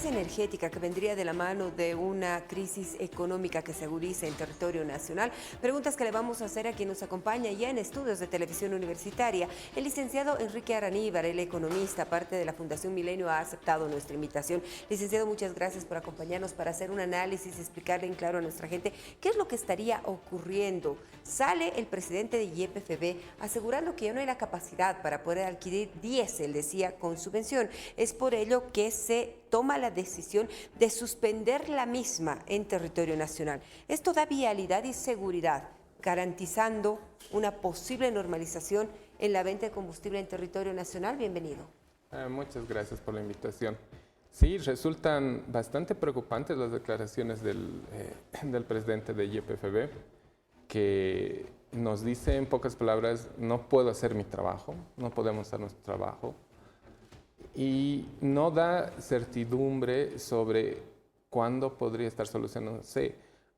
energética que vendría de la mano de una crisis económica que se agudiza en territorio nacional. Preguntas que le vamos a hacer a quien nos acompaña ya en estudios de televisión universitaria. El licenciado Enrique Araníbar, el economista, parte de la Fundación Milenio, ha aceptado nuestra invitación. Licenciado, muchas gracias por acompañarnos para hacer un análisis y explicarle en claro a nuestra gente qué es lo que estaría ocurriendo. Sale el presidente de YPFB asegurando que ya no hay la capacidad para poder adquirir diésel, decía, con subvención. Es por ello que se toma la decisión de suspender la misma en territorio nacional. Esto da vialidad y seguridad, garantizando una posible normalización en la venta de combustible en territorio nacional. Bienvenido. Muchas gracias por la invitación. Sí, resultan bastante preocupantes las declaraciones del presidente de YPFB, que nos dice en pocas palabras: no puedo hacer mi trabajo, no podemos hacer nuestro trabajo, y no da certidumbre sobre cuándo podría estar solucionándose.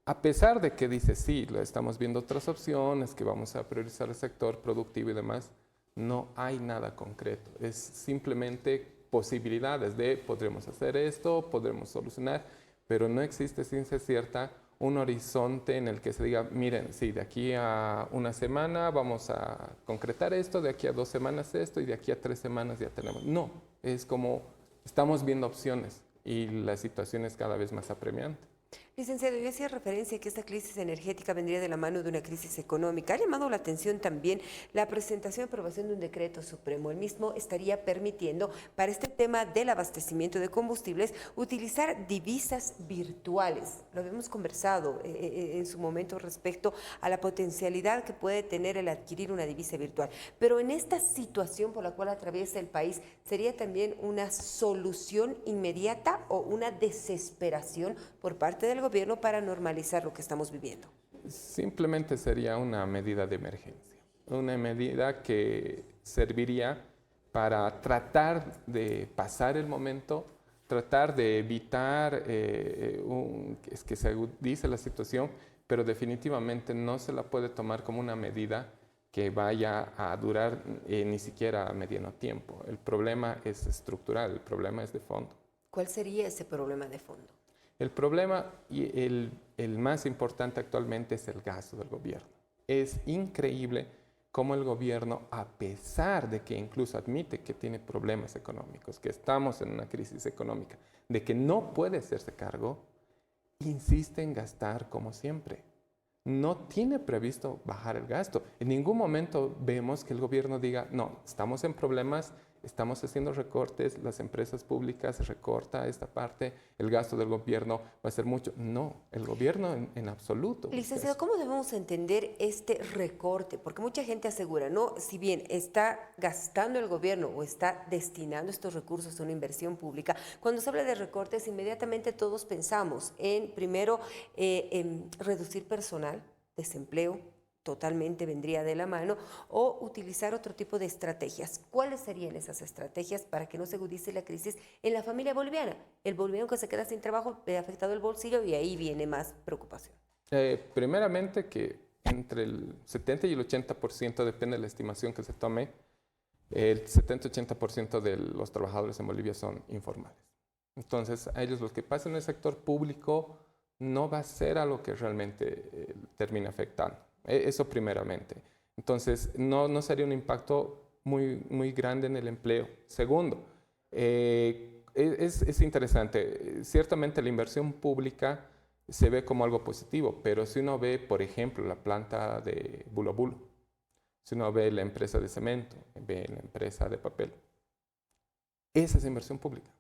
A pesar de que dice, sí, estamos viendo otras opciones, que vamos a priorizar el sector productivo y demás, no hay nada concreto. Es simplemente posibilidades de podremos hacer esto, podremos solucionar, pero no existe ciencia cierta un horizonte en el que se diga, miren, sí, de aquí a una semana vamos a concretar esto, de aquí a 2 semanas esto y de aquí a 3 semanas ya tenemos. No, es como estamos viendo opciones y la situación es cada vez más apremiante. Licenciado, yo hacía referencia a que esta crisis energética vendría de la mano de una crisis económica. Ha llamado la atención también la presentación y aprobación de un decreto supremo. El mismo estaría permitiendo, para este tema del abastecimiento de combustibles, utilizar divisas virtuales. Lo habíamos conversado en su momento respecto a la potencialidad que puede tener el adquirir una divisa virtual. Pero en esta situación por la cual atraviesa el país, ¿sería también una solución inmediata o una desesperación por parte del gobierno para normalizar lo que estamos viviendo? Simplemente sería una medida de emergencia, una medida que serviría para tratar de pasar el momento, tratar de evitar que se agudice la situación, pero definitivamente no se la puede tomar como una medida que vaya a durar ni siquiera a mediano tiempo. El problema es estructural, el problema es de fondo. ¿Cuál sería ese problema de fondo? El problema y el más importante actualmente es el gasto del gobierno. Es increíble cómo el gobierno, a pesar de que incluso admite que tiene problemas económicos, que estamos en una crisis económica, de que no puede hacerse cargo, insiste en gastar como siempre. No tiene previsto bajar el gasto. En ningún momento vemos que el gobierno diga, no, estamos en problemas, estamos haciendo recortes, las empresas públicas recorta esta parte, el gasto del gobierno va a ser mucho. No, el gobierno en absoluto. Licenciado, ¿cómo debemos entender este recorte? Porque mucha gente asegura, ¿no? Si bien está gastando el gobierno o está destinando estos recursos a una inversión pública, cuando se habla de recortes, inmediatamente todos pensamos en, primero, en reducir personal, desempleo, totalmente vendría de la mano, o utilizar otro tipo de estrategias. ¿Cuáles serían esas estrategias para que no se agudice la crisis en la familia boliviana? El boliviano que se queda sin trabajo ve afectado el bolsillo y ahí viene más preocupación. Primeramente que entre el 70 y el 80%, depende de la estimación que se tome, el 70-80% de los trabajadores en Bolivia son informales. Entonces, a ellos los que pasan en el sector público no va a ser a lo que realmente termina afectando. Eso primeramente. Entonces, no sería un impacto muy grande en el empleo. Segundo, es interesante. Ciertamente la inversión pública se ve como algo positivo, pero si uno ve, por ejemplo, la planta de Bulo Bulo, si uno ve la empresa de cemento, ve la empresa de papel, esa es inversión pública.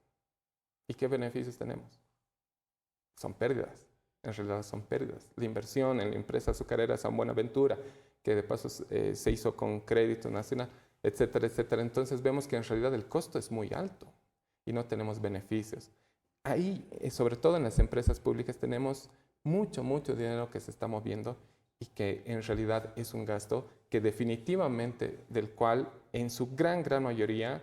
¿Y qué beneficios tenemos? Son pérdidas. En realidad son pérdidas. La inversión en la empresa azucarera San Buenaventura, que de paso se hizo con crédito nacional, etcétera, etcétera. Entonces vemos que en realidad el costo es muy alto y no tenemos beneficios. Ahí, sobre todo en las empresas públicas, tenemos mucho dinero que se está moviendo y que en realidad es un gasto que definitivamente del cual en su gran mayoría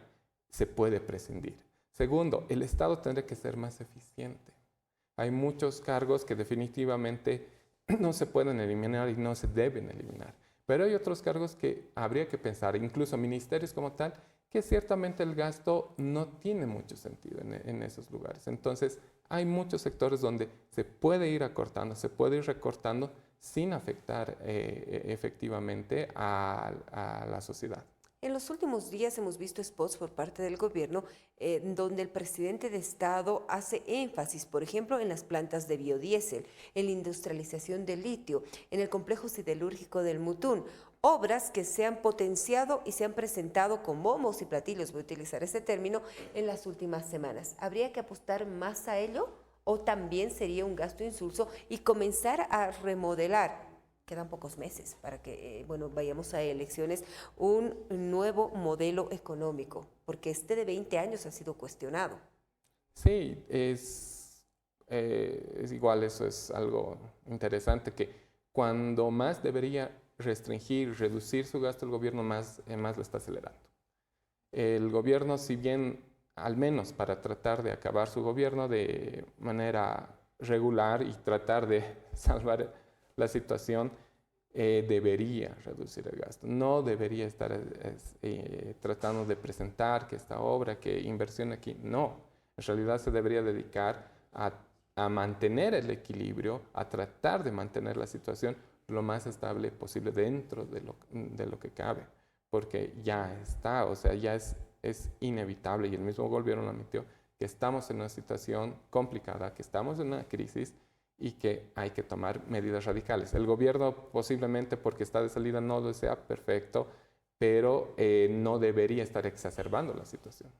se puede prescindir. Segundo, el Estado tendría que ser más eficiente. Hay muchos cargos que definitivamente no se pueden eliminar y no se deben eliminar. Pero hay otros cargos que habría que pensar, incluso ministerios como tal, que ciertamente el gasto no tiene mucho sentido en esos lugares. Entonces, hay muchos sectores donde se puede ir acortando, se puede ir recortando sin afectar efectivamente a la sociedad. En los últimos días hemos visto spots por parte del gobierno donde el presidente de Estado hace énfasis, por ejemplo, en las plantas de biodiesel, en la industrialización del litio, en el complejo siderúrgico del Mutún, obras que se han potenciado y se han presentado con bombos y platillos, voy a utilizar ese término, en las últimas semanas. ¿Habría que apostar más a ello o también sería un gasto insulso y comenzar a remodelar? Quedan pocos meses para que, vayamos a elecciones, un nuevo modelo económico, porque este de 20 años ha sido cuestionado. Sí, es igual, eso es algo interesante, que cuando más debería restringir, reducir su gasto el gobierno, más lo está acelerando. El gobierno, si bien, al menos para tratar de acabar su gobierno de manera regular y tratar de salvar la situación, debería reducir el gasto. No debería estar tratando de presentar que esta obra, que inversión aquí. No, en realidad se debería dedicar a mantener el equilibrio, a tratar de mantener la situación lo más estable posible dentro de lo que cabe, porque ya está, o sea, ya es inevitable, y el mismo gobierno lo admitió, que estamos en una situación complicada, que estamos en una crisis y que hay que tomar medidas radicales. El gobierno posiblemente porque está de salida no lo sea perfecto, pero no debería estar exacerbando la situación.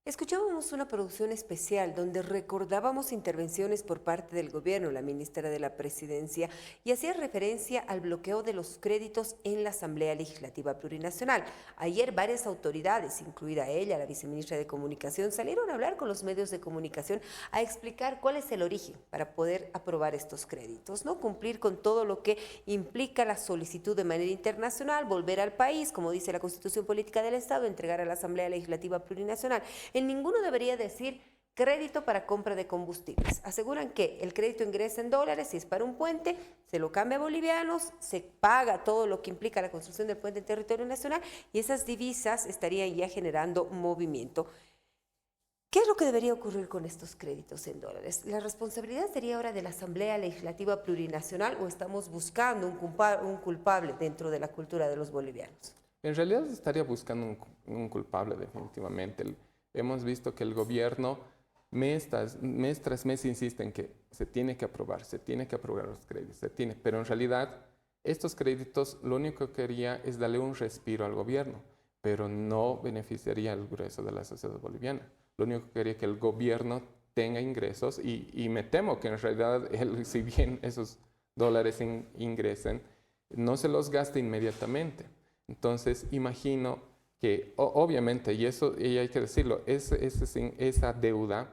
Escuchábamos una producción especial donde recordábamos intervenciones por parte del gobierno, la ministra de la Presidencia, y hacía referencia al bloqueo de los créditos en la Asamblea Legislativa Plurinacional. Ayer varias autoridades, incluida ella, la viceministra de Comunicación, salieron a hablar con los medios de comunicación a explicar cuál es el origen para poder aprobar estos créditos, ¿no? Cumplir con todo lo que implica la solicitud de manera internacional, volver al país, como dice la Constitución Política del Estado, entregar a la Asamblea Legislativa Plurinacional. En ninguno debería decir crédito para compra de combustibles. Aseguran que el crédito ingresa en dólares, si es para un puente, se lo cambia a bolivianos, se paga todo lo que implica la construcción del puente en territorio nacional y esas divisas estarían ya generando movimiento. ¿Qué es lo que debería ocurrir con estos créditos en dólares? ¿La responsabilidad sería ahora de la Asamblea Legislativa Plurinacional o estamos buscando un culpable dentro de la cultura de los bolivianos? En realidad estaría buscando un culpable definitivamente. Hemos visto que el gobierno mes tras mes insiste en que se tiene que aprobar los créditos, pero en realidad estos créditos lo único que quería es darle un respiro al gobierno, pero no beneficiaría al grueso de la sociedad boliviana. Lo único que quería es que el gobierno tenga ingresos y me temo que en realidad si bien esos dólares ingresen, no se los gaste inmediatamente. Entonces imagino que obviamente, y hay que decirlo, esa deuda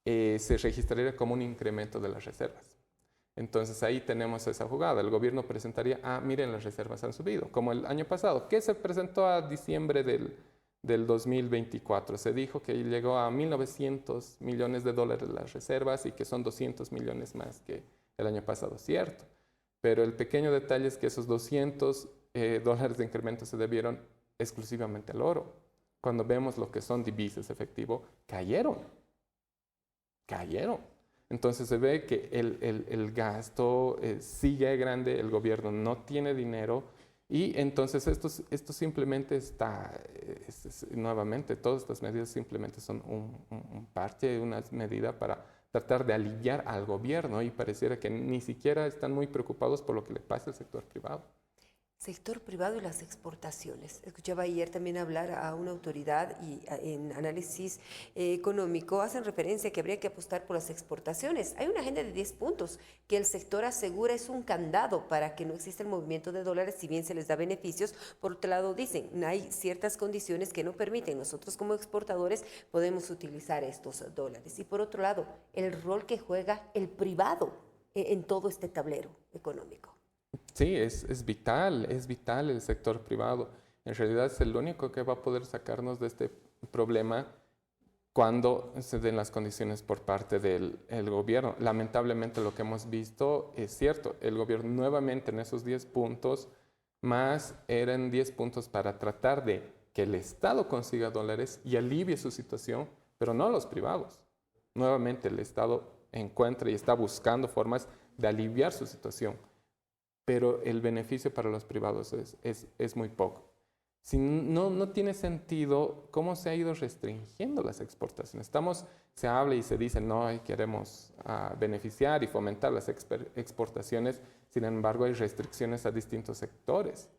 se registraría como un incremento de las reservas. Entonces ahí tenemos esa jugada. El gobierno presentaría, miren, las reservas han subido, como el año pasado, que se presentó a diciembre del 2024. Se dijo que llegó a 1.900 millones de dólares las reservas y que son 200 millones más que el año pasado, cierto. Pero el pequeño detalle es que esos 200 dólares de incremento se debieron exclusivamente al oro. Cuando vemos lo que son divisas efectivo, cayeron. Entonces se ve que el gasto sigue grande, el gobierno no tiene dinero y entonces esto simplemente nuevamente, todas estas medidas simplemente son un parche, una medida para tratar de aliviar al gobierno y pareciera que ni siquiera están muy preocupados por lo que le pasa al sector privado. Sector privado y las exportaciones. Escuchaba ayer también hablar a una autoridad y en análisis económico hacen referencia a que habría que apostar por las exportaciones. Hay una agenda de 10 puntos que el sector asegura es un candado para que no exista el movimiento de dólares, si bien se les da beneficios. Por otro lado, dicen, hay ciertas condiciones que no permiten. Nosotros como exportadores podemos utilizar estos dólares. Y por otro lado, el rol que juega el privado en todo este tablero económico. Sí, es vital el sector privado. En realidad es el único que va a poder sacarnos de este problema cuando se den las condiciones por parte del gobierno. Lamentablemente lo que hemos visto es cierto, el gobierno nuevamente en esos 10 puntos, más eran 10 puntos para tratar de que el Estado consiga dólares y alivie su situación, pero no los privados. Nuevamente el Estado encuentra y está buscando formas de aliviar su situación, pero el beneficio para los privados es muy poco. Si no tiene sentido cómo se ha ido restringiendo las exportaciones. Se habla y se dice, no, queremos beneficiar y fomentar las exportaciones, sin embargo hay restricciones a distintos sectores.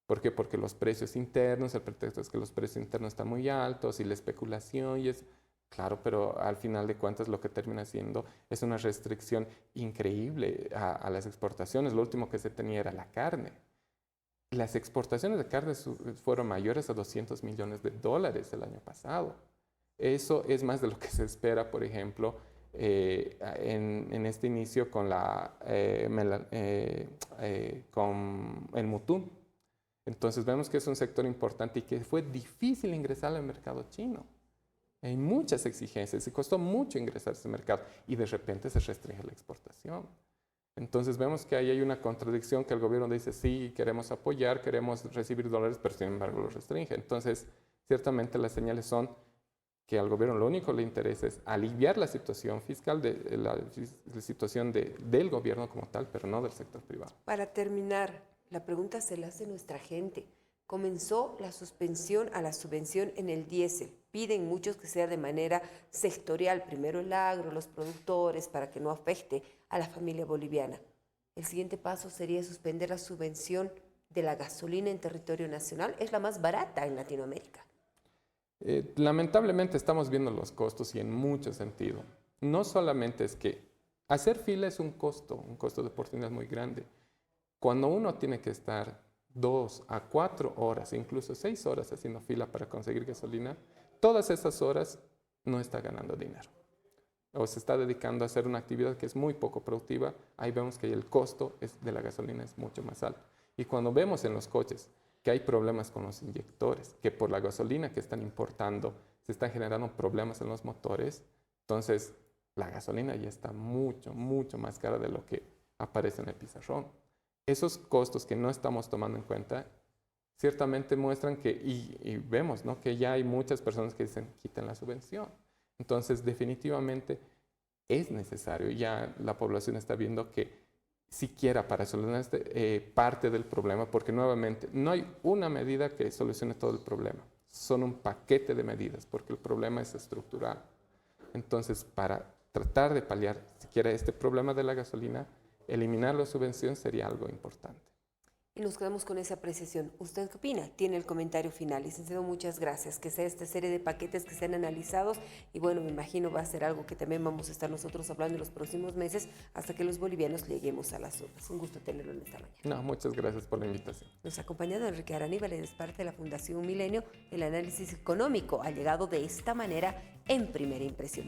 ¿Por qué? Porque los precios internos, el pretexto es que los precios internos están muy altos y la especulación y es... Claro, pero al final de cuentas lo que termina siendo es una restricción increíble a las exportaciones. Lo último que se tenía era la carne. Las exportaciones de carne fueron mayores a $200 millones el año pasado. Eso es más de lo que se espera, por ejemplo, en este inicio con con el Mutún. Entonces vemos que es un sector importante y que fue difícil ingresar al mercado chino. Hay muchas exigencias y costó mucho ingresar a ese mercado y de repente se restringe la exportación. Entonces vemos que ahí hay una contradicción que el gobierno dice, sí, queremos apoyar, queremos recibir dólares, pero sin embargo lo restringe. Entonces, ciertamente las señales son que al gobierno lo único que le interesa es aliviar la situación fiscal, la situación del gobierno como tal, pero no del sector privado. Para terminar, la pregunta se la hace nuestra gente. Comenzó la suspensión a la subvención en el diésel. Piden muchos que sea de manera sectorial, primero el agro, los productores, para que no afecte a la familia boliviana. El siguiente paso sería suspender la subvención de la gasolina en territorio nacional. Es la más barata en Latinoamérica. Lamentablemente estamos viendo los costos y en mucho sentido. No solamente es que hacer fila es un costo de oportunidad muy grande. Cuando uno tiene que estar 2 a 4 horas, incluso 6 horas haciendo fila para conseguir gasolina, todas esas horas no está ganando dinero. O se está dedicando a hacer una actividad que es muy poco productiva, ahí vemos que el costo de la gasolina es mucho más alto. Y cuando vemos en los coches que hay problemas con los inyectores, que por la gasolina que están importando se están generando problemas en los motores, entonces la gasolina ya está mucho, mucho más cara de lo que aparece en el pizarrón. Esos costos que no estamos tomando en cuenta ciertamente muestran que, y vemos, ¿no?, que ya hay muchas personas que dicen, quiten la subvención. Entonces, definitivamente es necesario, ya la población está viendo que siquiera para solucionar parte del problema, porque nuevamente no hay una medida que solucione todo el problema, son un paquete de medidas, porque el problema es estructural. Entonces, para tratar de paliar siquiera este problema de la gasolina, eliminar la subvención sería algo importante. Y nos quedamos con esa apreciación. ¿Usted qué opina? Tiene el comentario final. Licenciado, muchas gracias. Que sea esta serie de paquetes que sean analizados y bueno, me imagino va a ser algo que también vamos a estar nosotros hablando en los próximos meses hasta que los bolivianos lleguemos a las urnas. Un gusto tenerlo en esta mañana. No, muchas gracias por la invitación. Nos ha acompañado Enrique Araníbal, es parte de la Fundación Milenio. El análisis económico ha llegado de esta manera en Primera Impresión.